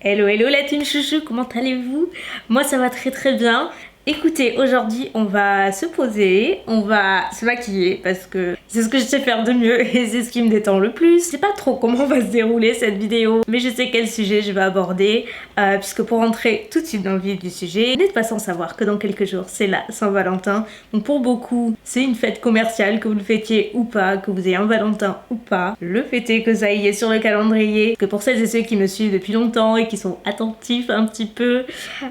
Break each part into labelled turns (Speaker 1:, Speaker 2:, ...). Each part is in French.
Speaker 1: Hello hello la team chouchou, comment allez-vous? Moi ça va très très bien. Écoutez, aujourd'hui on va se poser, on va se maquiller parce que c'est ce que je sais faire de mieux et c'est ce qui me détend le plus. Je sais pas trop comment va se dérouler cette vidéo, mais je sais quel sujet je vais aborder puisque pour rentrer tout de suite dans le vif du sujet, vous n'êtes pas sans savoir que dans quelques jours c'est la Saint-Valentin. Donc pour beaucoup c'est une fête commerciale, que vous le fêtiez ou pas, que vous ayez un Valentin ou pas. Le fait est que ça y est sur le calendrier, que pour celles et ceux qui me suivent depuis longtemps et qui sont attentifs un petit peu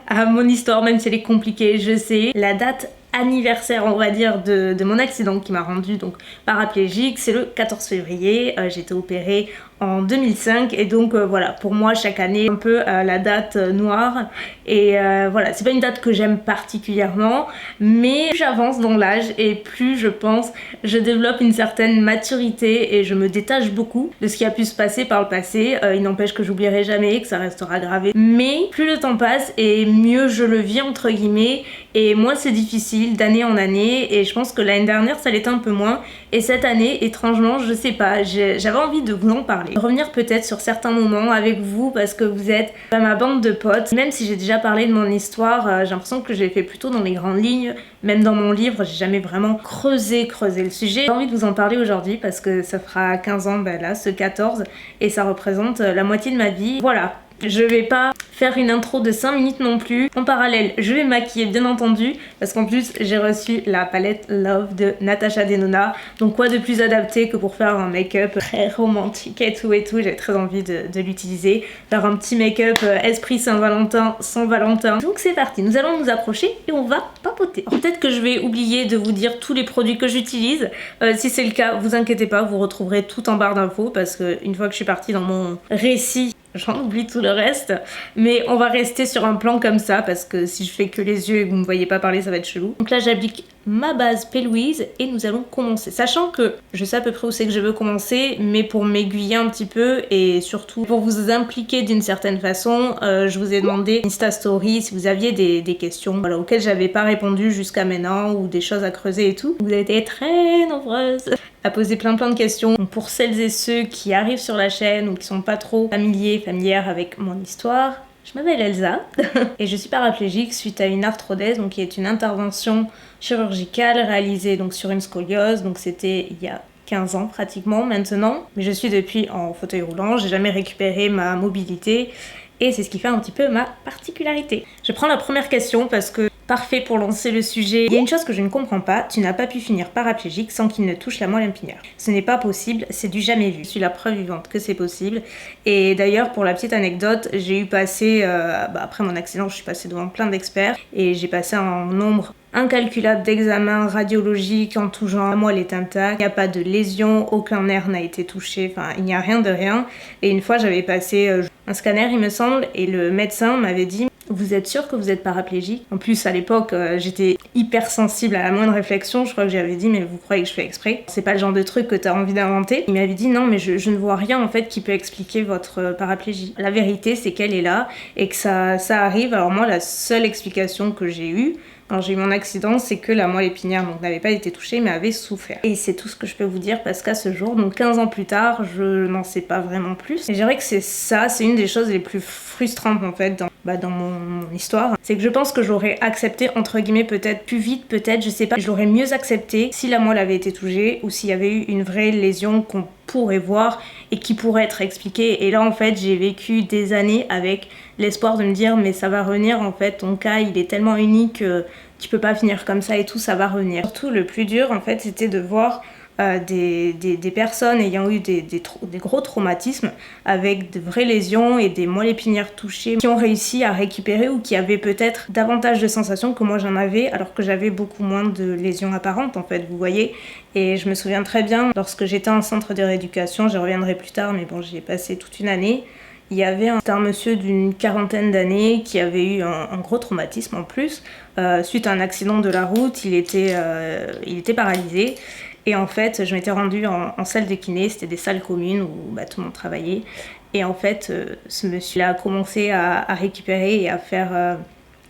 Speaker 1: à mon histoire, même si elle est compliquée, je sais. La date anniversaire, on va dire, de mon accident qui m'a rendue donc paraplégique, c'est le 14 février. J'ai été opérée en 2005 et donc voilà, pour moi chaque année un peu la date noire et voilà, c'est pas une date que j'aime particulièrement, mais plus j'avance dans l'âge et plus je pense je développe une certaine maturité et je me détache beaucoup de ce qui a pu se passer par le passé. Il n'empêche que j'oublierai jamais, que ça restera gravé, mais plus le temps passe et mieux je le vis entre guillemets et moins c'est difficile d'année en année, et je pense que l'année dernière ça l'était un peu moins, et cette année étrangement je sais pas, j'avais envie de vous en parler, de revenir peut-être sur certains moments avec vous parce que vous êtes ma bande de potes. Même si j'ai déjà parlé de mon histoire, j'ai l'impression que je l'ai fait plutôt dans les grandes lignes, même dans mon livre j'ai jamais vraiment creusé le sujet. J'ai envie de vous en parler aujourd'hui parce que ça fera 15 ans là, ce 14, et ça représente la moitié de ma vie. Voilà. Je vais pas faire une intro de 5 minutes non plus. En parallèle, je vais me maquiller bien entendu parce qu'en plus j'ai reçu la palette Love de Natasha Denona. Donc quoi de plus adapté que pour faire un make-up très romantique et tout. J'ai très envie de l'utiliser. Faire un petit make-up esprit Saint-Valentin sans Valentin. Donc c'est parti, nous allons nous approcher et on va papoter. Peut-être que je vais oublier de vous dire tous les produits que j'utilise. Si c'est le cas, vous inquiétez pas, vous retrouverez tout en barre d'infos parce que une fois que je suis partie dans mon récit, j'en oublie tout le reste, mais on va rester sur un plan comme ça parce que si je fais que les yeux et que vous me voyez pas parler ça va être chelou. Donc là j'applique ma base P. Louise et nous allons commencer, sachant que je sais à peu près où c'est que je veux commencer, mais pour m'aiguiller un petit peu et surtout pour vous impliquer d'une certaine façon, je vous ai demandé Insta Story si vous aviez des questions voilà, auxquelles j'avais pas répondu jusqu'à maintenant, ou des choses à creuser et tout. Vous avez été très nombreuses à poser plein de questions. Donc pour celles et ceux qui arrivent sur la chaîne ou qui sont pas trop familières avec mon histoire, je m'appelle Elsa et je suis paraplégique suite à une arthrodèse, donc qui est une intervention chirurgicale réalisée donc sur une scoliose. Donc c'était il y a 15 ans pratiquement maintenant, mais je suis depuis en fauteuil roulant, j'ai jamais récupéré ma mobilité et c'est ce qui fait un petit peu ma particularité. Je prends la première question parce que parfait pour lancer le sujet. Il y a une chose que je ne comprends pas, tu n'as pas pu finir paraplégique sans qu'il ne touche la moelle épinière. Ce n'est pas possible, c'est du jamais vu. Je suis la preuve vivante que c'est possible. Et d'ailleurs, pour la petite anecdote, j'ai eu passé, après mon accident, je suis passée devant plein d'experts et j'ai passé un nombre incalculable d'examens radiologiques en tout genre. La moelle est intacte, il n'y a pas de lésion, aucun nerf n'a été touché, enfin il n'y a rien de rien. Et une fois j'avais passé un scanner il me semble, et le médecin m'avait dit: vous êtes sûr que vous êtes paraplégique? En plus à l'époque j'étais hyper sensible à la moindre réflexion, je crois que j'avais dit: mais vous croyez que je fais exprès? C'est pas le genre de truc que t'as envie d'inventer. Il m'avait dit: non mais je ne vois rien en fait qui peut expliquer votre paraplégie. La vérité c'est qu'elle est là et que ça arrive. Alors moi la seule explication que j'ai eue quand j'ai eu mon accident, c'est que la moelle épinière n'avait pas été touchée mais avait souffert. Et c'est tout ce que je peux vous dire parce qu'à ce jour, donc 15 ans plus tard, je n'en sais pas vraiment plus. Et je dirais que c'est ça, c'est une des choses les plus frustrantes en fait dans mon histoire. C'est que je pense que j'aurais accepté entre guillemets peut-être plus vite, peut-être, je sais pas, je l'aurais mieux accepté si la moelle avait été touchée ou s'il y avait eu une vraie lésion qu'on pourrait voir et qui pourrait être expliquée. Et là en fait j'ai vécu des années avec l'espoir de me dire: mais ça va revenir, en fait ton cas il est tellement unique que tu peux pas finir comme ça et tout, ça va revenir. Surtout le plus dur en fait c'était de voir des personnes ayant eu des gros traumatismes avec de vraies lésions et des moelles épinières touchées qui ont réussi à récupérer ou qui avaient peut-être davantage de sensations que moi j'en avais, alors que j'avais beaucoup moins de lésions apparentes en fait, vous voyez. Et je me souviens très bien lorsque j'étais en centre de rééducation, j'y reviendrai plus tard mais bon j'y ai passé toute une année. Il y avait un monsieur d'une quarantaine d'années qui avait eu un gros traumatisme en plus. Suite à un accident de la route, il était paralysé. Et en fait, je m'étais rendue en salle de kiné, c'était des salles communes où tout le monde travaillait. Et en fait, ce monsieur-là a commencé à récupérer et à faire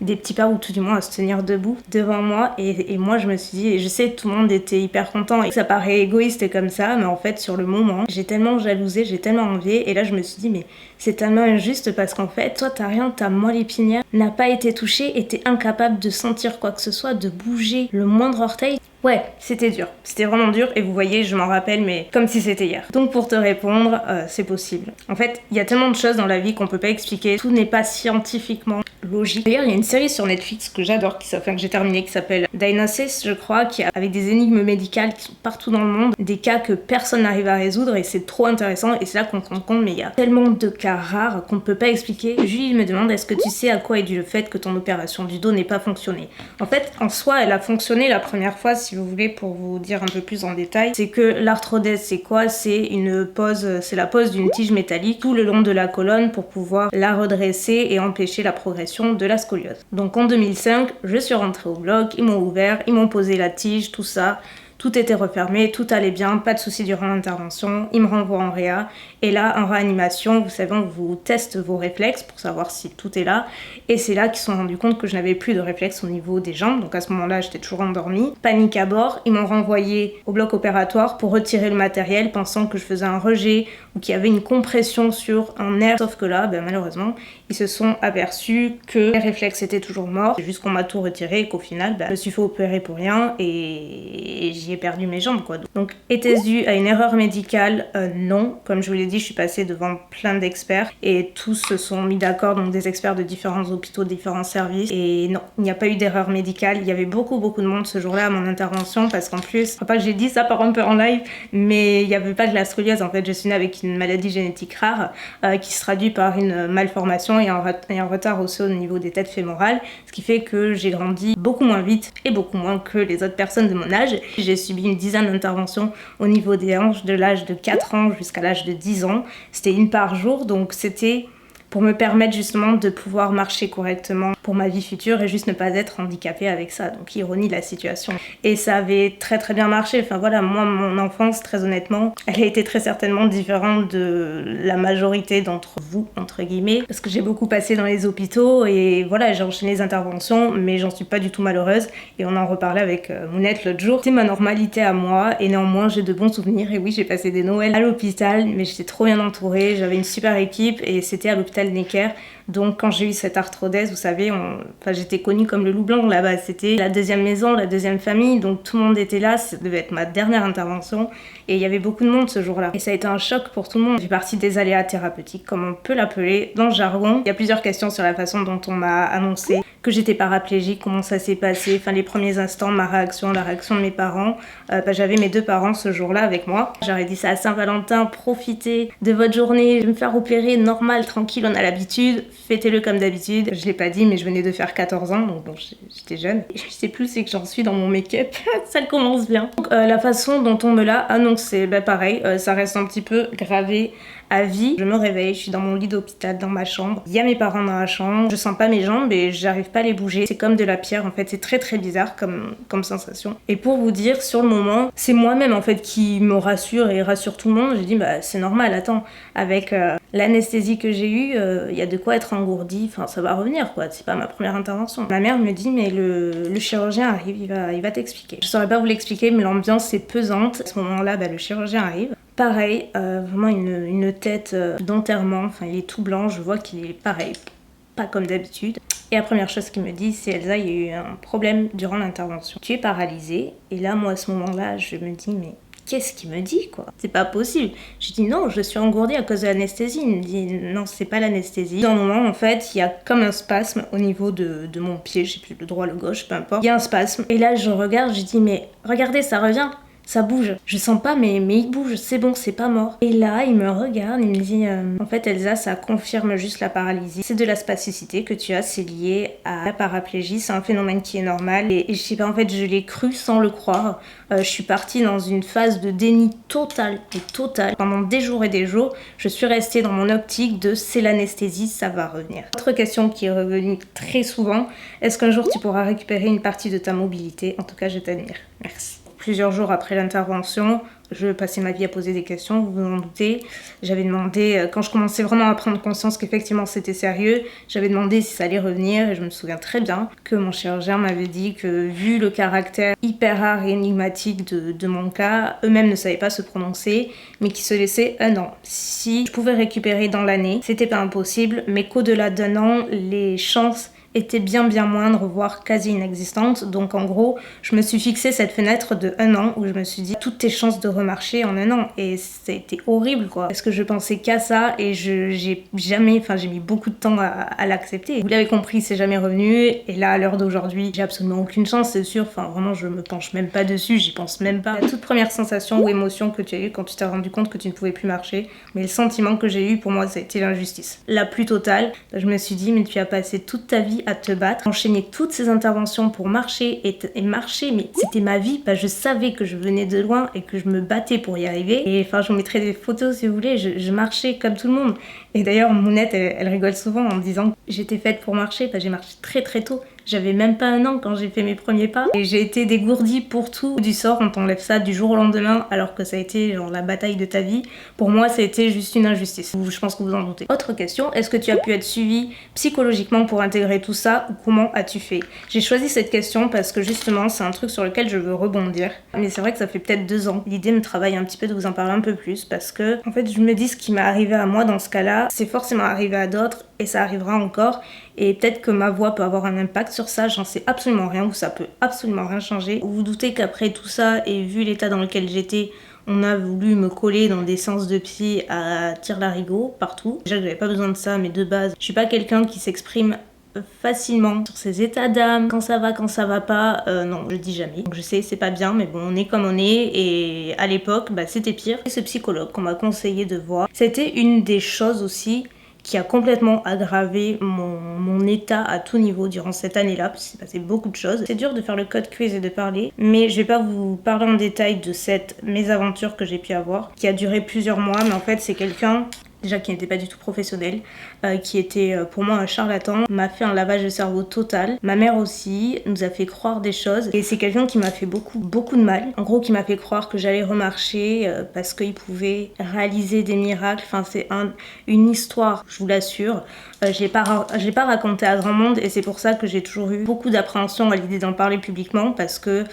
Speaker 1: des petits pas ou tout du moins à se tenir debout devant moi et moi je me suis dit, et je sais que tout le monde était hyper content et que ça paraît égoïste et comme ça, mais en fait sur le moment j'ai tellement jalousé, j'ai tellement envié et là je me suis dit mais c'est tellement injuste parce qu'en fait toi t'as rien, ta moelle épinière n'a pas été touchée et t'es incapable de sentir quoi que ce soit, de bouger le moindre orteil. Ouais, c'était dur, c'était vraiment dur et vous voyez, je m'en rappelle mais comme si c'était hier. Donc pour te répondre, c'est possible. En fait, il y a tellement de choses dans la vie qu'on peut pas expliquer, tout n'est pas scientifiquement logique. D'ailleurs, il y a une série sur Netflix que j'adore, que j'ai terminée, qui s'appelle Diagnosis, je crois, qui est avec des énigmes médicales qui sont partout dans le monde, des cas que personne n'arrive à résoudre et c'est trop intéressant et c'est là qu'on se rend compte mais il y a tellement de cas rares qu'on ne peut pas expliquer. Julie me demande est-ce que tu sais à quoi est dû le fait que ton opération du dos n'ait pas fonctionné. En fait, en soi, elle a fonctionné la première fois, si vous voulez, pour vous dire un peu plus en détail. C'est que l'arthrodèse, c'est quoi? C'est la pose d'une tige métallique tout le long de la colonne pour pouvoir la redresser et empêcher la progression de la scoliose. Donc en 2005, je suis rentrée au bloc, ils m'ont ouvert, ils m'ont posé la tige, tout ça. Tout était refermé, tout allait bien, pas de soucis durant l'intervention. Ils me renvoient en réa. Et là, en réanimation, vous savez, on vous teste vos réflexes pour savoir si tout est là. Et c'est là qu'ils se sont rendus compte que je n'avais plus de réflexes au niveau des jambes. Donc à ce moment-là, j'étais toujours endormie. Panique à bord. Ils m'ont renvoyé au bloc opératoire pour retirer le matériel, pensant que je faisais un rejet ou qu'il y avait une compression sur un nerf. Sauf que là, malheureusement, ils se sont aperçus que les réflexes étaient toujours morts. C'est juste qu'on m'a tout retiré et qu'au final, je me suis fait opérer pour rien et j'y ai perdu mes jambes, quoi. Donc, était-ce dû à une erreur médicale? Non. Comme je vous l'ai dit, je suis passée devant plein d'experts et tous se sont mis d'accord, donc des experts de différents hôpitaux, différents services. Et non, il n'y a pas eu d'erreur médicale. Il y avait beaucoup de monde ce jour-là à mon intervention parce qu'en plus, pas que j'ai dit ça par un peu en live, mais il n'y avait pas de la scoliose. En fait, je suis née avec une maladie génétique rare qui se traduit par une malformation et un retard osseux au niveau des têtes fémorales, ce qui fait que j'ai grandi beaucoup moins vite et beaucoup moins que les autres personnes de mon âge. J'ai subi une dizaine d'interventions au niveau des hanches de l'âge de 4 ans jusqu'à l'âge de 10 ans. C'était une par jour, donc c'était pour me permettre justement de pouvoir marcher correctement pour ma vie future et juste ne pas être handicapée avec ça. Donc ironie de la situation. Et ça avait très bien marché. Enfin voilà, moi mon enfance, très honnêtement, elle a été très certainement différente de la majorité d'entre vous, entre guillemets, parce que j'ai beaucoup passé dans les hôpitaux et voilà, j'ai enchaîné les interventions, mais j'en suis pas du tout malheureuse. Et on en reparlait avec Mounette l'autre jour. C'est ma normalité à moi et néanmoins j'ai de bons souvenirs. Et oui, j'ai passé des Noëls à l'hôpital, mais j'étais trop bien entourée, j'avais une super équipe et c'était à l'hôpital Necker. Donc quand j'ai eu cette arthrodèse, vous savez, j'étais connue comme le loup blanc là-bas. C'était la deuxième maison, la deuxième famille, donc tout le monde était là. Ça devait être ma dernière intervention et il y avait beaucoup de monde ce jour-là. Et ça a été un choc pour tout le monde. J'ai fait partie des aléas thérapeutiques, comme on peut l'appeler dans le jargon. Il y a plusieurs questions sur la façon dont on m'a annoncé que j'étais paraplégique, comment ça s'est passé, enfin les premiers instants, ma réaction, la réaction de mes parents. J'avais mes deux parents ce jour-là avec moi. J'aurais dit ça à Saint-Valentin, profitez de votre journée, je vais me faire opérer, normal, tranquille, on a l'habitude, fêtez-le comme d'habitude. Je l'ai pas dit, mais je venais de faire 14 ans, donc bon, j'étais jeune. Je sais plus c'est que j'en suis dans mon make-up, ça commence bien. Donc, la façon dont on me l'a annoncé, pareil, ça reste un petit peu gravé à vie. Je me réveille, je suis dans mon lit d'hôpital, dans ma chambre. Il y a mes parents dans la chambre. Je sens pas mes jambes et j'arrive pas à les bouger. C'est comme de la pierre en fait. C'est très bizarre comme sensation. Et pour vous dire, sur le moment, c'est moi-même en fait qui me rassure et rassure tout le monde. Je dis c'est normal, attends, avec l'anesthésie que j'ai eue, il y a de quoi être engourdi. Enfin, ça va revenir quoi. C'est pas ma première intervention. Ma mère me dit mais le chirurgien arrive, il va t'expliquer. Je saurais pas vous l'expliquer, mais l'ambiance est pesante. À ce moment-là, le chirurgien arrive. Pareil, vraiment une tête d'enterrement, enfin il est tout blanc, je vois qu'il est pareil, pas comme d'habitude. Et la première chose qu'il me dit, c'est Elsa, il y a eu un problème durant l'intervention. Tu es paralysée. Et là, moi à ce moment-là, je me dis mais qu'est-ce qu'il me dit quoi? C'est pas possible. Je dis non, je suis engourdie à cause de l'anesthésie. Il me dit non, c'est pas l'anesthésie. Dans le moment, en fait, il y a comme un spasme au niveau de mon pied, je sais plus le droit, le gauche, peu importe. Il y a un spasme. Et là, je regarde, je dis mais regardez, ça revient. Ça bouge. Je sens pas, mais il bouge. C'est bon, c'est pas mort. Et là, il me regarde, il me dit en fait, Elsa, ça confirme juste la paralysie. C'est de la spasticité que tu as, c'est lié à la paraplégie. C'est un phénomène qui est normal. Et je sais pas, en fait, je l'ai cru sans le croire. Je suis partie dans une phase de déni total. Pendant des jours et des jours, je suis restée dans mon optique de c'est l'anesthésie, ça va revenir. Autre question qui est revenue très souvent, est-ce qu'un jour tu pourras récupérer une partie de ta mobilité? En tout cas, je t'admire. Merci. Plusieurs jours après l'intervention, Je passais ma vie à poser des questions, vous vous en doutez. J'avais demandé, quand je commençais vraiment à prendre conscience qu'effectivement c'était sérieux, j'avais demandé si ça allait revenir et je me souviens très bien que mon chirurgien m'avait dit que vu le caractère hyper rare et énigmatique de mon cas, eux-mêmes ne savaient pas se prononcer, mais qu'ils se laissaient un an. Si je pouvais récupérer dans l'année, c'était pas impossible, mais qu'au-delà d'un an, les chances était bien moindre, voire quasi inexistante. Donc en gros, je me suis fixé cette fenêtre de 1 an où je me suis dit toutes tes chances de remarcher en 1 an. Et ça a été horrible quoi. Parce que je pensais qu'à ça et j'ai mis beaucoup de temps à l'accepter. Vous l'avez compris, c'est jamais revenu. Et là, à l'heure d'aujourd'hui, j'ai absolument aucune chance, c'est sûr. Enfin vraiment, je me penche même pas dessus, j'y pense même pas. La toute première sensation ou émotion que tu as eue quand tu t'es rendu compte que tu ne pouvais plus marcher, mais le sentiment que j'ai eu pour moi, ça a été l'injustice. La plus totale. Je me suis dit, mais tu as passé toute ta vie à te battre, enchaîner toutes ces interventions pour marcher et marcher, mais c'était ma vie, je savais que je venais de loin et que je me battais pour y arriver. Et enfin, je vous mettrai des photos si vous voulez, je marchais comme tout le monde. Et d'ailleurs, Mounette, elle rigole souvent en me disant que j'étais faite pour marcher, j'ai marché très très tôt. J'avais même pas 1 an quand j'ai fait mes premiers pas. Et j'ai été dégourdie pour tout du sort quand on enlève ça du jour au lendemain alors que ça a été genre la bataille de ta vie. Pour moi, ça a été juste une injustice. Je pense que vous en doutez. Autre question, est-ce que tu as pu être suivie psychologiquement pour intégrer tout ça ou comment as-tu fait? J'ai choisi cette question parce que justement, c'est un truc sur lequel je veux rebondir. Mais c'est vrai que ça fait peut-être 2 ans. L'idée me travaille un petit peu de vous en parler un peu plus parce que, en fait, je me dis ce qui m'est arrivé à moi dans ce cas-là, c'est forcément arrivé à d'autres et ça arrivera encore. Et peut-être que ma voix peut avoir un impact sur ça, j'en sais absolument rien, ou ça peut absolument rien changer. Vous vous doutez qu'après tout ça, et vu l'état dans lequel j'étais, on a voulu me coller dans des séances de psy à tire-larigot partout. Déjà que j'avais pas besoin de ça, mais de base, je suis pas quelqu'un qui s'exprime facilement sur ses états d'âme, quand ça va pas, non, je dis jamais. Donc je sais, c'est pas bien, mais bon, on est comme on est, et à l'époque, c'était pire. Et ce psychologue qu'on m'a conseillé de voir, c'était une des choses aussi qui a complètement aggravé mon état à tout niveau durant cette année-là, parce qu'il s'est passé beaucoup de choses. C'est dur de faire le code quiz et de parler, mais je vais pas vous parler en détail de cette mésaventure que j'ai pu avoir, qui a duré plusieurs mois, mais en fait c'est quelqu'un déjà qui n'était pas du tout professionnel, qui était pour moi un charlatan, m'a fait un lavage de cerveau total. Ma mère aussi nous a fait croire des choses et c'est quelqu'un qui m'a fait beaucoup de mal. En gros, qui m'a fait croire que j'allais remarcher parce qu'il pouvait réaliser des miracles. Enfin, c'est une histoire, je vous l'assure. Je l'ai pas raconté à grand monde et c'est pour ça que j'ai toujours eu beaucoup d'appréhension à l'idée d'en parler publiquement parce que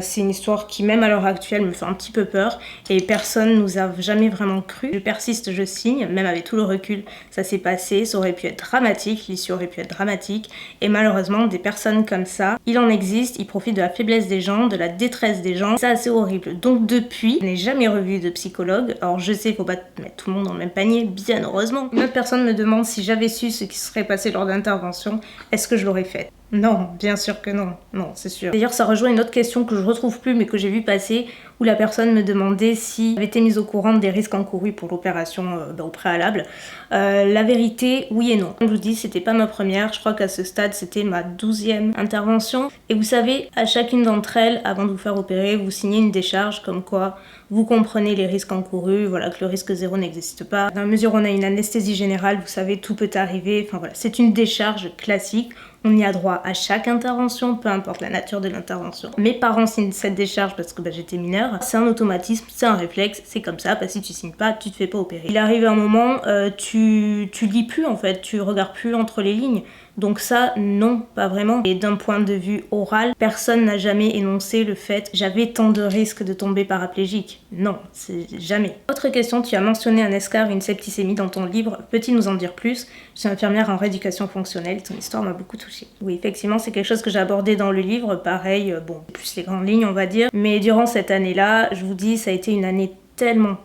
Speaker 1: c'est une histoire qui, même à l'heure actuelle, me fait un petit peu peur et personne nous a jamais vraiment cru. Je persiste, je signe, même avec tout le recul, ça s'est passé, ça aurait pu être dramatique, l'issue aurait pu être dramatique et malheureusement, des personnes comme ça, il en existe, ils profitent de la faiblesse des gens, de la détresse des gens, c'est assez horrible. Donc depuis, je n'ai jamais revu de psychologue. Alors je sais, il faut pas mettre tout le monde dans le même panier, bien heureusement. Une autre personne me demande si j'avais su ce qui se serait passé lors d'intervention, est-ce que je l'aurais fait? Non, bien sûr que non. Non, c'est sûr. D'ailleurs, ça rejoint une autre question que je retrouve plus mais que j'ai vu passer où la personne me demandait si j'avais été mise au courant des risques encourus pour l'opération au préalable. La vérité, oui et non. Comme je vous dis, c'était pas ma première. Je crois qu'à ce stade, c'était ma 12e intervention. Et vous savez, à chacune d'entre elles, avant de vous faire opérer, vous signez une décharge comme quoi vous comprenez les risques encourus, voilà, que le risque zéro n'existe pas. Dans la mesure où on a une anesthésie générale, vous savez, tout peut arriver. Enfin voilà, c'est une décharge classique. On y a droit à chaque intervention, peu importe la nature de l'intervention. Mes parents signent cette décharge parce que j'étais mineure. C'est un automatisme, c'est un réflexe, c'est comme ça, parce que si tu signes pas, tu te fais pas opérer. Il arrive un moment, tu lis plus en fait, tu regardes plus entre les lignes. Donc ça, non, pas vraiment. Et d'un point de vue oral, personne n'a jamais énoncé le fait j'avais tant de risques de tomber paraplégique. Non, c'est jamais. Autre question, tu as mentionné un escarre et une septicémie dans ton livre. Peux-tu nous en dire plus? Je suis infirmière en rééducation fonctionnelle, ton histoire m'a beaucoup touchée. Oui, effectivement, c'est quelque chose que j'ai abordé dans le livre. Pareil, plus les grandes lignes, on va dire. Mais durant cette année-là, je vous dis, ça a été une année tellement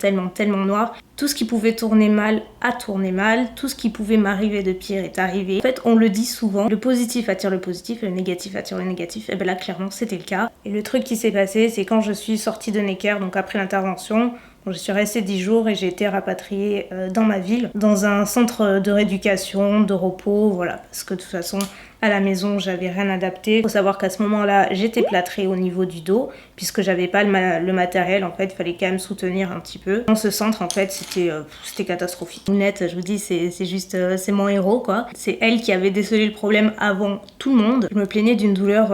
Speaker 1: noir. Tout ce qui pouvait tourner mal a tourné mal, tout ce qui pouvait m'arriver de pire est arrivé. En fait, on le dit souvent, le positif attire le positif et le négatif attire le négatif. Et là, clairement, c'était le cas. Et le truc qui s'est passé, c'est quand je suis sortie de Necker, donc après l'intervention, je suis restée 10 jours et j'ai été rapatriée dans ma ville, dans un centre de rééducation, de repos, voilà, parce que de toute façon, À la maison, j'avais rien adapté. Faut savoir qu'à ce moment-là, j'étais plâtrée au niveau du dos, puisque j'avais pas le matériel. En fait, il fallait quand même soutenir un petit peu. Dans ce centre, en fait, c'était catastrophique. Mounette, je vous dis, c'est juste, c'est mon héros, quoi. C'est elle qui avait décelé le problème avant tout le monde. Je me plaignais d'une douleur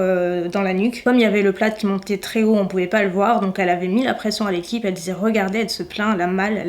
Speaker 1: dans la nuque. Comme il y avait le plâtre qui montait très haut, on pouvait pas le voir, donc elle avait mis la pression à l'équipe. Elle disait regardez, elle se plaint, elle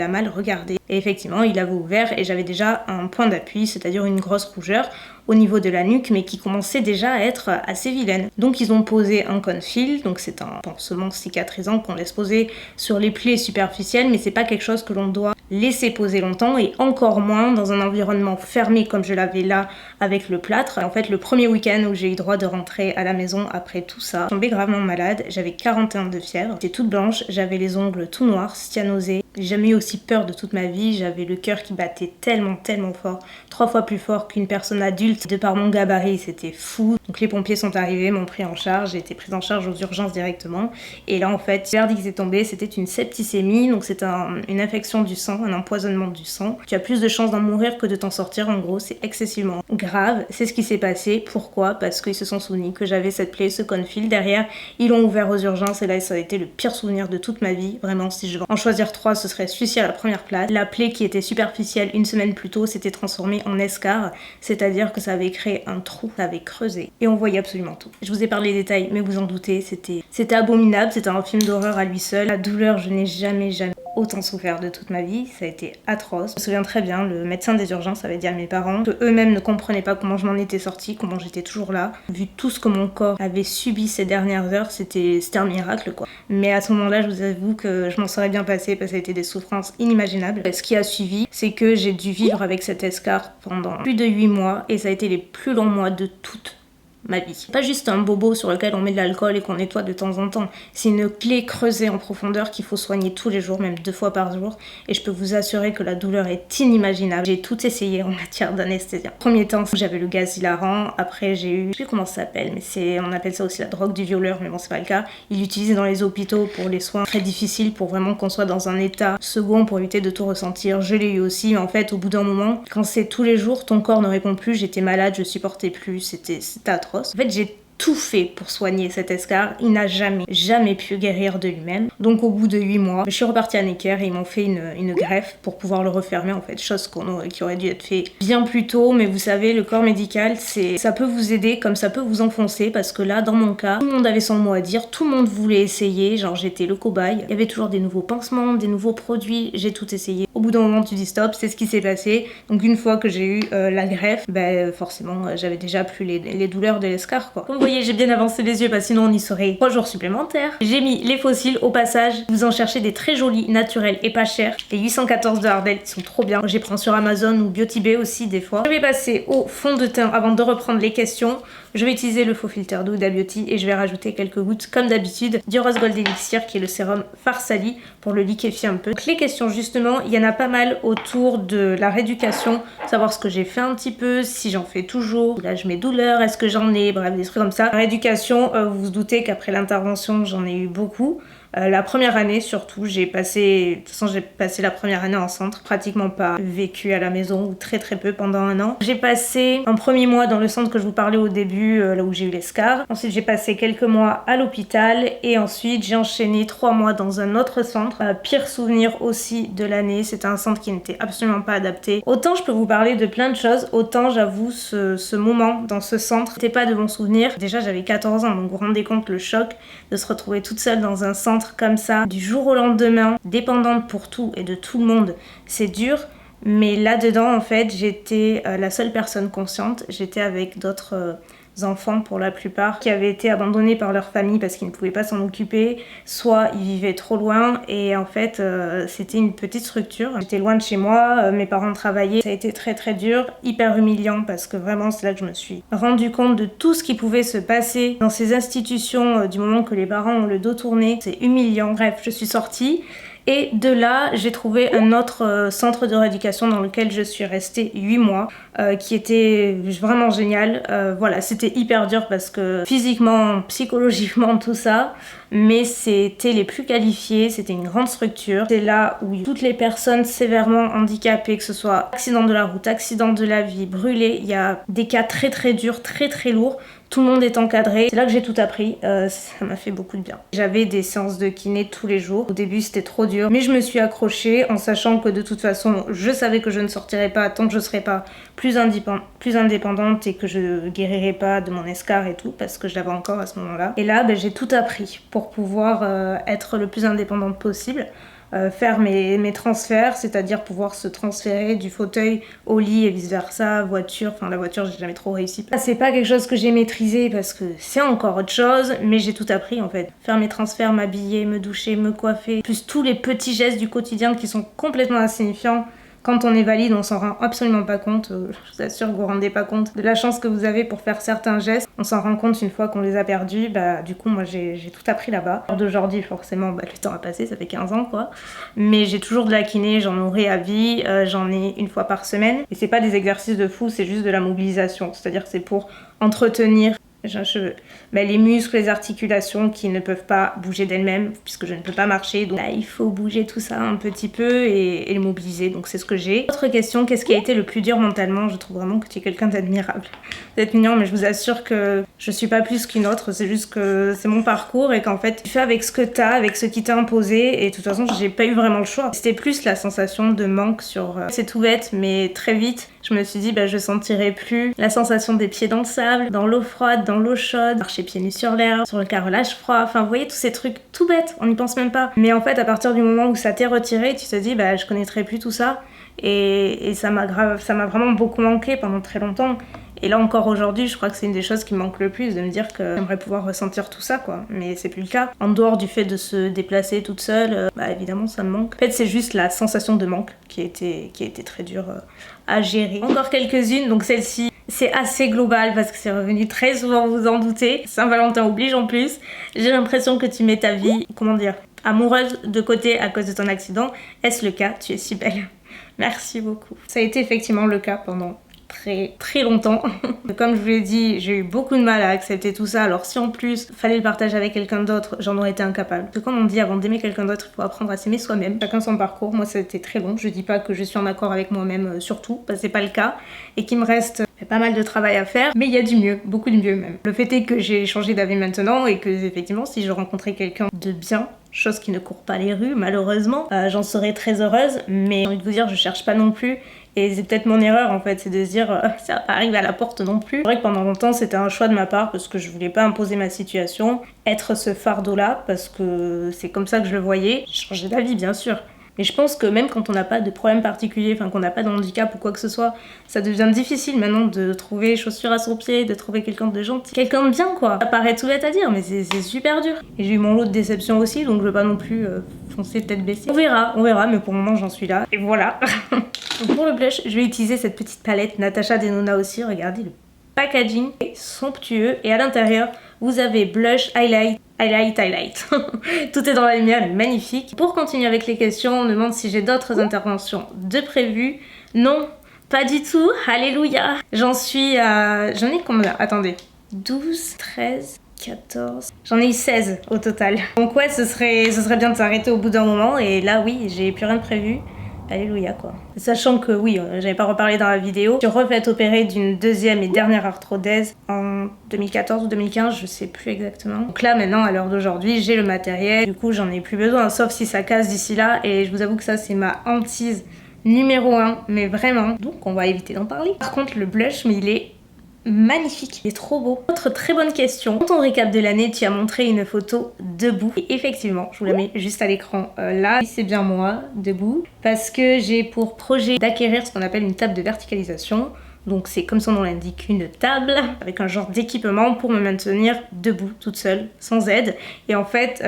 Speaker 1: a mal, regardez. Et effectivement, il avait ouvert et j'avais déjà un point d'appui, c'est-à-dire une grosse rougeur au niveau de la nuque, mais qui commençait déjà à être assez vilaine. Donc ils ont posé un Confill, donc c'est un pansement cicatrisant qu'on laisse poser sur les plaies superficielles, mais c'est pas quelque chose que l'on doit laisser poser longtemps, et encore moins dans un environnement fermé comme je l'avais là avec le plâtre. En fait, le premier week-end où j'ai eu droit de rentrer à la maison après tout ça, je tombais gravement malade, j'avais 41 de fièvre, j'étais toute blanche, j'avais les ongles tout noirs, cyanosés. J'ai jamais eu aussi peur de toute ma vie, j'avais le cœur qui battait tellement fort, 3 fois plus fort qu'une personne adulte. De par mon gabarit, c'était fou. Donc les pompiers sont arrivés, m'ont pris en charge, j'ai été prise en charge aux urgences directement. Et là en fait, le verdict est tombé, c'était une septicémie, donc c'est une infection du sang, un empoisonnement du sang. Tu as plus de chances d'en mourir que de t'en sortir, en gros, c'est excessivement grave. C'est ce qui s'est passé. Pourquoi? Parce qu'ils se sont souvenus que j'avais cette plaie, ce Confill. Derrière, ils l'ont ouvert aux urgences et là ça a été le pire souvenir de toute ma vie. Vraiment, si je vais en choisir 3, ce serait celui-ci à la première place. La plaie qui était superficielle une semaine plus tôt s'était transformée en escarre, c'est-à-dire que ça avait créé un trou, ça avait creusé et on voyait absolument tout. Je vous ai parlé des détails, mais vous en doutez, c'était abominable, c'était un film d'horreur à lui seul. La douleur, je n'ai jamais autant souffert de toute ma vie, ça a été atroce. Je me souviens très bien, le médecin des urgences avait dit à mes parents que eux-mêmes ne comprenaient pas comment je m'en étais sortie, comment j'étais toujours là. Vu tout ce que mon corps avait subi ces dernières heures, c'était un miracle, quoi. Mais à ce moment-là, je vous avoue que je m'en serais bien passée parce que ça a été des souffrances inimaginables. Ce qui a suivi, c'est que j'ai dû vivre avec cette escarre pendant plus de 8 mois et ça a été les plus longs mois de toute ma vie. Pas juste un bobo sur lequel on met de l'alcool et qu'on nettoie de temps en temps. C'est une plaie creusée en profondeur qu'il faut soigner tous les jours, même 2 fois par jour. Et je peux vous assurer que la douleur est inimaginable. J'ai tout essayé en matière d'anesthésie. Premier temps, j'avais le gaz hilarant. Après, j'ai eu, je sais plus comment ça s'appelle, mais on appelle ça aussi la drogue du violeur, mais bon, c'est pas le cas. Il l'utilisait dans les hôpitaux pour les soins très difficiles, pour vraiment qu'on soit dans un état second pour éviter de tout ressentir. Je l'ai eu aussi, mais en fait, au bout d'un moment, quand c'est tous les jours, ton corps ne répond plus. J'étais malade, je supportais plus. C'était atroce. En fait, j'ai tout fait pour soigner cet escarre. Il n'a jamais pu guérir de lui-même. Donc au bout de 8 mois, je suis repartie à Necker et ils m'ont fait une greffe pour pouvoir le refermer, en fait, chose qui aurait dû être fait bien plus tôt. Mais vous savez, le corps médical, ça peut vous aider comme ça peut vous enfoncer, parce que là, dans mon cas, tout le monde avait son mot à dire, tout le monde voulait essayer, genre j'étais le cobaye. Il y avait toujours des nouveaux pansements, des nouveaux produits, j'ai tout essayé. Au bout d'un moment, tu dis stop, c'est ce qui s'est passé. Donc une fois que j'ai eu la greffe, forcément, j'avais déjà plus les douleurs de l'escarre, quoi. Vous voyez, j'ai bien avancé les yeux, parce que sinon on y serait 3 jours supplémentaires. J'ai mis les fossiles au passage. Vous en cherchez des très jolis, naturels et pas chers. Les 814 de Ardell, ils sont trop bien. J'ai pris sur Amazon ou Biotibé aussi des fois. Je vais passer au fond de teint avant de reprendre les questions. Je vais utiliser le faux filter d'Huda Beauty et je vais rajouter quelques gouttes, comme d'habitude, du Rose Gold Elixir qui est le sérum Farsali pour le liquéfier un peu. Donc les questions, justement, il y en a pas mal autour de la rééducation, savoir ce que j'ai fait un petit peu, si j'en fais toujours, là je mets douleur, est-ce que j'en ai, bref, des trucs comme ça. La rééducation, vous vous doutez qu'après l'intervention, j'en ai eu beaucoup. La première année surtout, de toute façon j'ai passé la première année en centre, pratiquement pas vécu à la maison ou très peu pendant 1 an. J'ai passé un premier mois dans le centre que je vous parlais au début, là où j'ai eu l'escarre. Ensuite j'ai passé quelques mois à l'hôpital et ensuite j'ai enchaîné 3 mois dans un autre centre. Pire souvenir aussi de l'année, c'était un centre qui n'était absolument pas adapté. Autant je peux vous parler de plein de choses, autant j'avoue ce moment dans ce centre n'était pas de bons souvenirs. Déjà j'avais 14 ans, donc vous vous rendez compte le choc de se retrouver toute seule dans un centre comme ça, du jour au lendemain, dépendante pour tout et de tout le monde, c'est dur. Mais là-dedans, en fait, j'étais la seule personne consciente. J'étais avec d'autres enfants, pour la plupart, qui avaient été abandonnés par leur famille parce qu'ils ne pouvaient pas s'en occuper, soit ils vivaient trop loin, et en fait, c'était une petite structure. J'étais loin de chez moi, mes parents travaillaient. Ça a été très dur, hyper humiliant, parce que vraiment, c'est là que je me suis rendu compte de tout ce qui pouvait se passer dans ces institutions du moment que les parents ont le dos tourné. C'est humiliant. Bref, je suis sortie. Et de là, j'ai trouvé un autre centre de rééducation dans lequel je suis restée 8 mois, qui était vraiment génial. Voilà, c'était hyper dur parce que physiquement, psychologiquement, tout ça, mais c'était les plus qualifiés, c'était une grande structure. C'est là où toutes les personnes sévèrement handicapées, que ce soit accident de la route, accident de la vie, brûlé, il y a des cas très très durs, très très lourds. Tout le monde est encadré. C'est là que j'ai tout appris. Ça m'a fait beaucoup de bien. J'avais des séances de kiné tous les jours. Au début, c'était trop dur. Mais je me suis accrochée en sachant que de toute façon, je savais que je ne sortirais pas tant que je ne serais pas plus indépendante et que je guérirais pas de mon escar et tout, parce que je l'avais encore à ce moment-là. Et là, j'ai tout appris pour pouvoir être le plus indépendante possible. Faire mes transferts, c'est-à-dire pouvoir se transférer du fauteuil au lit et vice versa, voiture, enfin la voiture j'ai jamais trop réussi. C'est pas quelque chose que j'ai maîtrisé parce que c'est encore autre chose, mais j'ai tout appris en fait. Faire mes transferts, m'habiller, me doucher, me coiffer, plus tous les petits gestes du quotidien qui sont complètement insignifiants. Quand on est valide, on s'en rend absolument pas compte. Je vous assure que vous vous rendez pas compte de la chance que vous avez pour faire certains gestes. On s'en rend compte une fois qu'on les a perdus. Du coup, moi, j'ai tout appris là-bas. D'aujourd'hui, forcément, le temps a passé, ça fait 15 ans, quoi. Mais j'ai toujours de la kiné, j'en aurai à vie. J'en ai une fois par semaine. Et c'est pas des exercices de fou, c'est juste de la mobilisation. C'est-à-dire que c'est pour entretenir les muscles, les articulations qui ne peuvent pas bouger d'elles-mêmes puisque je ne peux pas marcher, donc là il faut bouger tout ça un petit peu et le mobiliser, donc c'est ce que j'ai. Autre question, qu'est-ce qui a été le plus dur mentalement? Je trouve vraiment que tu es quelqu'un d'admirable. D'être mignon, mais je vous assure que je suis pas plus qu'une autre, c'est juste que c'est mon parcours et qu'en fait tu fais avec ce que t'as, avec ce qui t'a imposé, et de toute façon j'ai pas eu vraiment le choix. C'était plus la sensation de manque sur... C'est tout bête, mais très vite je me suis dit je sentirai plus la sensation des pieds dans le sable, dans l'eau froide, dans l'eau chaude, marcher pieds nus sur l'herbe, sur le carrelage froid, enfin vous voyez tous ces trucs tout bêtes, on n'y pense même pas. Mais en fait à partir du moment où ça t'est retiré, tu te dis je connaîtrai plus tout ça, et ça m'a vraiment beaucoup manqué pendant très longtemps. Et là encore aujourd'hui, je crois que c'est une des choses qui me manque le plus, de me dire que j'aimerais pouvoir ressentir tout ça quoi, mais c'est plus le cas. En dehors du fait de se déplacer toute seule, évidemment ça me manque. En fait c'est juste la sensation de manque qui a été très dure à gérer. Encore quelques-unes, donc celle-ci c'est assez global parce que c'est revenu très souvent, vous en doutez. Saint-Valentin oblige en plus. J'ai l'impression que tu mets ta vie, amoureuse de côté à cause de ton accident. Est-ce le cas? Tu es si belle. Merci beaucoup. Ça a été effectivement le cas pendant très très longtemps. Comme je vous l'ai dit, j'ai eu beaucoup de mal à accepter tout ça, alors si en plus fallait le partager avec quelqu'un d'autre, j'en aurais été incapable. Parce que comme on dit, avant d'aimer quelqu'un d'autre, il faut apprendre à s'aimer soi-même. Chacun son parcours, moi ça a été très long, je dis pas que je suis en accord avec moi-même surtout, parce que c'est pas le cas, et qu'il me reste pas mal de travail à faire, mais il y a du mieux, beaucoup de mieux même. Le fait est que j'ai changé d'avis maintenant et que effectivement si je rencontrais quelqu'un de bien, chose qui ne court pas les rues malheureusement, j'en serais très heureuse, mais j'ai envie de vous dire, je cherche pas non plus. Et c'est peut-être mon erreur en fait, c'est de se dire ça va pas arriver à la porte non plus. C'est vrai que pendant longtemps c'était un choix de ma part parce que je voulais pas imposer ma situation, être ce fardeau là parce que c'est comme ça que je le voyais. J'ai changé d'avis bien sûr. Mais je pense que même quand on n'a pas de problème particulier, enfin qu'on n'a pas de handicap ou quoi que ce soit, ça devient difficile maintenant de trouver chaussures à son pied, de trouver quelqu'un de gentil, quelqu'un de bien quoi. Ça paraît tout bête à dire mais c'est super dur. Et j'ai eu mon lot de déceptions aussi, donc je veux pas non plus foncer tête baissée. On verra, mais pour le moment j'en suis là. Et voilà. Donc pour le blush, je vais utiliser cette petite palette Natasha Denona aussi, regardez le packaging est somptueux et à l'intérieur vous avez blush, highlight. Tout est dans la lumière, elle est magnifique. Pour continuer avec les questions, on me demande si j'ai d'autres interventions de prévues. Non, pas du tout, alléluia. J'en ai combien? Attendez, 12, 13... 14... J'en ai eu 16 au total. Donc ouais, ce serait bien de s'arrêter au bout d'un moment et là oui, j'ai plus rien de prévu. Alléluia quoi. Sachant que oui, j'avais pas reparlé dans la vidéo, je suis refaite opérer d'une deuxième et dernière arthrodèse en 2014 ou 2015, je sais plus exactement. Donc là maintenant, à l'heure d'aujourd'hui, j'ai le matériel, du coup j'en ai plus besoin, sauf si ça casse d'ici là, et je vous avoue que ça c'est ma hantise numéro 1, mais vraiment. Donc on va éviter d'en parler. Par contre le blush, mais il est magnifique, il est trop beau. Autre très bonne question. Dans ton récap de l'année, tu as montré une photo debout. Et effectivement, je vous la mets juste à l'écran là. C'est bien moi, debout. Parce que j'ai pour projet d'acquérir ce qu'on appelle une table de verticalisation. Donc c'est comme son nom l'indique, une table avec un genre d'équipement pour me maintenir debout toute seule, sans aide. Et en fait,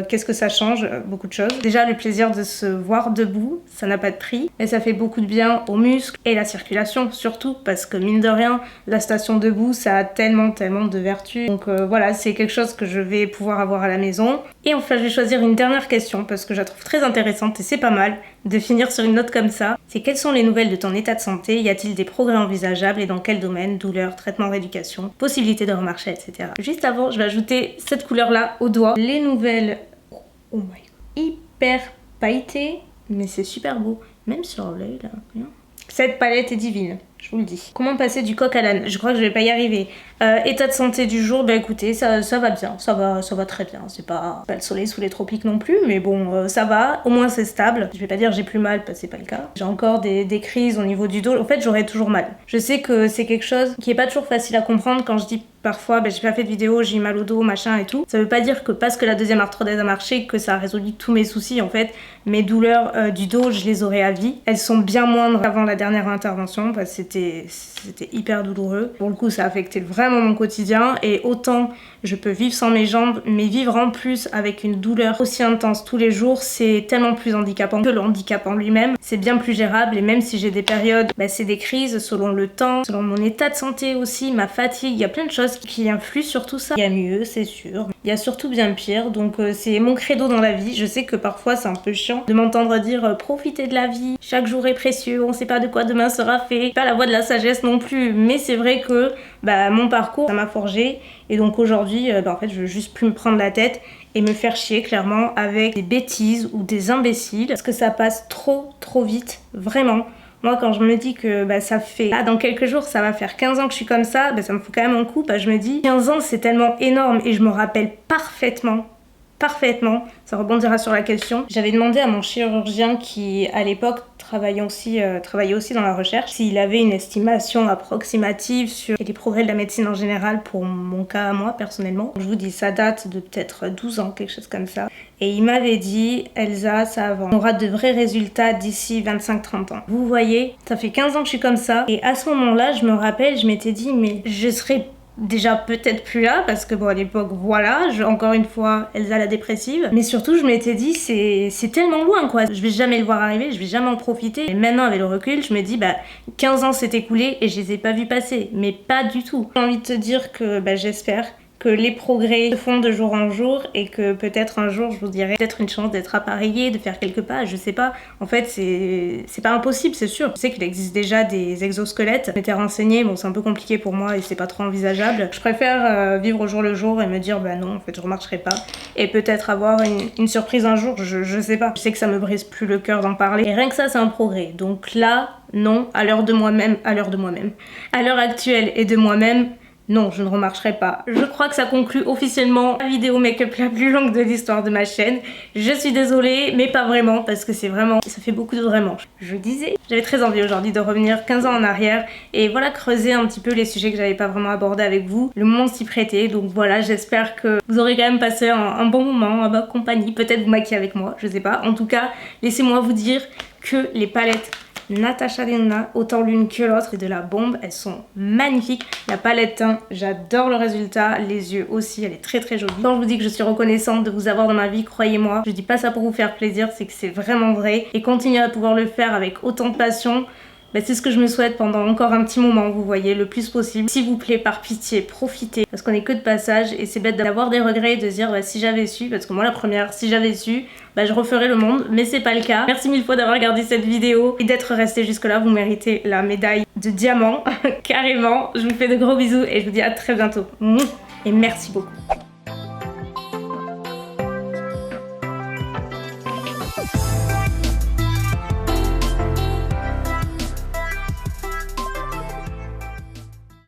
Speaker 1: qu'est-ce que ça change? Beaucoup de choses. Déjà le plaisir de se voir debout, ça n'a pas de prix. Et ça fait beaucoup de bien aux muscles et la circulation surtout, parce que mine de rien, la station debout, ça a tellement de vertus. Donc voilà, c'est quelque chose que je vais pouvoir avoir à la maison. Et enfin, je vais choisir une dernière question parce que je la trouve très intéressante et c'est pas mal de finir sur une note comme ça. C'est quelles sont les nouvelles de ton état de santé? Y a-t-il des progrès envisageables et dans quel domaine? Douleur, traitement, rééducation, possibilité de remarcher, etc. Juste avant, je vais ajouter cette couleur-là au doigt. Les nouvelles, oh my god, hyper pailletées, mais c'est super beau. Même sur l'œil là, regarde. Cette palette est divine, je vous le dis. Comment passer du coq à l'âne? Je crois que je vais pas y arriver. État de santé du jour, bah écoutez, ça va bien, ça va très bien. C'est pas le soleil sous les tropiques non plus, mais bon, ça va, au moins c'est stable. Je vais pas dire j'ai plus mal, parce que c'est pas le cas. J'ai encore des crises au niveau du dos, en fait j'aurais toujours mal. Je sais que c'est quelque chose qui est pas toujours facile à comprendre quand je dis parfois, bah, j'ai pas fait de vidéo, j'ai mal au dos, machin et tout. Ça veut pas dire que parce que la deuxième arthrodèse a marché, que ça a résolu tous mes soucis en fait. Mes douleurs du dos, je les aurai à vie. Elles sont bien moindres avant la dernière intervention, parce que c'était hyper douloureux. Pour le coup, ça a affecté vraiment mon quotidien et autant je peux vivre sans mes jambes, mais vivre en plus avec une douleur aussi intense tous les jours, c'est tellement plus handicapant que le handicap en lui-même. C'est bien plus gérable et même si j'ai des périodes, bah, c'est des crises selon le temps, selon mon état de santé aussi, ma fatigue, il y a plein de choses qui influent sur tout ça. Il y a mieux, c'est sûr. Il y a surtout bien pire, donc c'est mon credo dans la vie. Je sais que parfois c'est un peu chiant de m'entendre dire profitez de la vie, chaque jour est précieux, on sait pas de quoi demain sera fait. Pas la voix de la sagesse non plus, mais c'est vrai que bah, mon parcours, ça m'a forgé et donc aujourd'hui, en fait je veux juste plus me prendre la tête et me faire chier clairement avec des bêtises ou des imbéciles parce que ça passe trop vite, vraiment. Moi, quand je me dis que bah, ça fait... Ah, dans quelques jours, ça va faire 15 ans que je suis comme ça, bah, ça me fout quand même un coup. Bah, je me dis, 15 ans, c'est tellement énorme. Et je me rappelle parfaitement, ça rebondira sur la question. J'avais demandé à mon chirurgien qui, à l'époque, travaillait aussi dans la recherche, s'il avait une estimation approximative sur les progrès de la médecine en général pour mon cas à moi, personnellement. Je vous dis, ça date de peut-être 12 ans, quelque chose comme ça. Et il m'avait dit, Elsa, ça avance. On aura de vrais résultats d'ici 25-30 ans. Vous voyez, ça fait 15 ans que je suis comme ça. Et à ce moment-là, je me rappelle, je m'étais dit, mais je serais déjà peut-être plus là parce que bon à l'époque voilà, encore une fois Elsa la dépressive, mais surtout je m'étais dit c'est tellement loin quoi, je vais jamais le voir arriver, je vais jamais en profiter. Et maintenant avec le recul je me dis bah 15 ans s'est écoulé et je les ai pas vus passer, mais pas du tout. J'ai envie de te dire que bah, j'espère que les progrès se font de jour en jour et que peut-être un jour je vous dirai peut-être une chance d'être appareillée, de faire quelques pas, je sais pas. En fait c'est pas impossible, c'est sûr. Je sais qu'il existe déjà des exosquelettes. Je m'étais renseignée, bon c'est un peu compliqué pour moi et c'est pas trop envisageable. Je préfère vivre au jour le jour et me dire bah non en fait je remarcherai pas et peut-être avoir une surprise un jour, je sais pas. Je sais que ça me brise plus le cœur d'en parler et rien que ça c'est un progrès. Donc là non, à l'heure actuelle et de moi-même, non, je ne remarcherai pas. Je crois que ça conclut officiellement la vidéo make-up la plus longue de l'histoire de ma chaîne. Je suis désolée, mais pas vraiment, parce que c'est vraiment... ça fait beaucoup de vraiment. Je disais, j'avais très envie aujourd'hui de revenir 15 ans en arrière et voilà, creuser un petit peu les sujets que j'avais pas vraiment abordés avec vous. Le moment s'y prêtait, donc voilà, j'espère que vous aurez quand même passé un bon moment en ma compagnie. Peut-être vous maquiller avec moi, je sais pas. En tout cas, laissez-moi vous dire que les palettes Natasha Denona, autant l'une que l'autre, c'est de la bombe, elles sont magnifiques. La palette teint, j'adore le résultat, les yeux aussi, elle est très jolie. Quand je vous dis que je suis reconnaissante de vous avoir dans ma vie, croyez-moi, je dis pas ça pour vous faire plaisir, c'est que c'est vraiment vrai. Et continuer à pouvoir le faire avec autant de passion, bah, c'est ce que je me souhaite pendant encore un petit moment, vous voyez, le plus possible. S'il vous plaît, par pitié, profitez, parce qu'on est que de passage et c'est bête d'avoir des regrets et de se dire bah, si j'avais su, parce que moi la première, si j'avais su, bah, je referais le monde, mais c'est pas le cas. Merci mille fois d'avoir regardé cette vidéo et d'être resté jusque là, vous méritez la médaille de diamant, carrément. Je vous fais de gros bisous et je vous dis à très bientôt. Et merci beaucoup.